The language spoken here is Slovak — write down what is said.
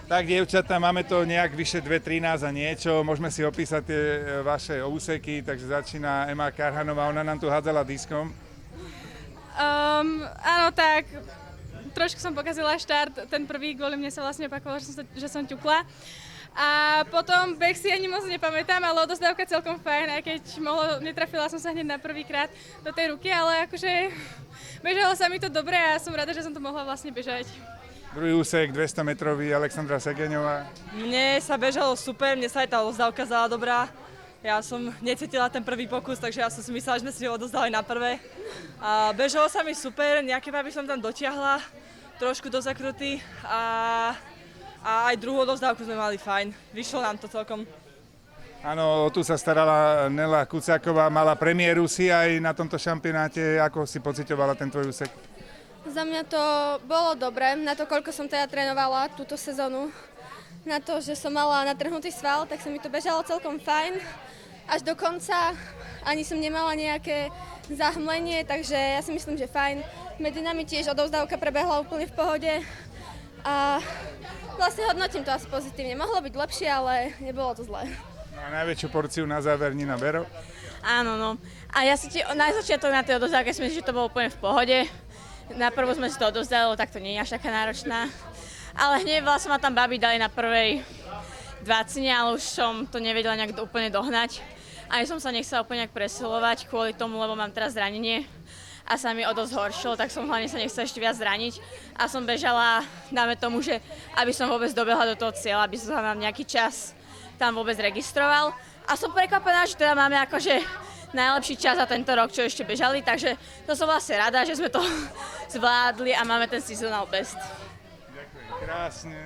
Tak, dievčatá, máme to nejak vyše 2:13 a niečo. Môžeme si opísať tie vaše úseky, takže začína Ema Karhanová, ona nám tu hádzala diskom. Áno, tak trošku som pokazila štart, ten prvý kvôli mne sa vlastne opakoval, že som ťukla. A potom beh si ani moc nepamätám, ale odozdávka celkom fajn, aj keď netrafila som sa hneď na prvýkrát do tej ruky, ale akože bežalo sa mi to dobre a som rada, že som to mohla vlastne bežať. Druhý úsek, 200-metrový, Alexandra Segeňová. Mne sa bežalo super, mne sa aj tá odozdávka zdala dobrá. Ja som necítila ten prvý pokus, takže ja som si myslela, že sme si ho odozdali na prvé. A bežalo sa mi super, nejaké baby som tam dotiahla, trošku do zakruty a aj druhú odozdávku sme mali fajn. Vyšlo nám to celkom. Áno, tu sa starala Nela Kucáková, mala premiéru si aj na tomto šampionáte. Ako si pociťovala ten tvoj úsek? Za mňa to bolo dobré, na to, koľko som teda trénovala túto sezónu. Na to, že som mala natrhnutý sval, tak sa mi to bežalo celkom fajn. Až do konca ani som nemala nejaké zahmlenie, takže ja si myslím, že fajn. Medzi nami tiež odovzdávka prebehla úplne v pohode. A vlastne hodnotím to asi pozitívne. Mohlo byť lepšie, ale nebolo to zlé. No a najväčšiu porciu na záver Nina Bero. Áno, no. A ja si na začiatok na tej odovzdávke si myslím, že to bolo úplne v pohode. Na prvú sme si to odovzdali, tak to nie je až taká náročná. Ale hneď vlastne ma tam babi dali na prvej 20, ale už som to nevedela nejak úplne dohnať. Ani som sa nechcela úplne presilovať kvôli tomu, lebo mám teraz zranenie a sa mi o dosť horšilo, tak som hlavne sa nechcela ešte viac zraniť. A som bežala, dáme tomu, že aby som vôbec dobehla do toho cieľa, aby som sa nám nejaký čas tam vôbec registroval. A som prekvapená, že teda máme akože najlepší čas za tento rok, čo ešte bežali, takže to som vlastne rada, že sme to zvládli a máme ten seasonal best. Ďakujem krásne.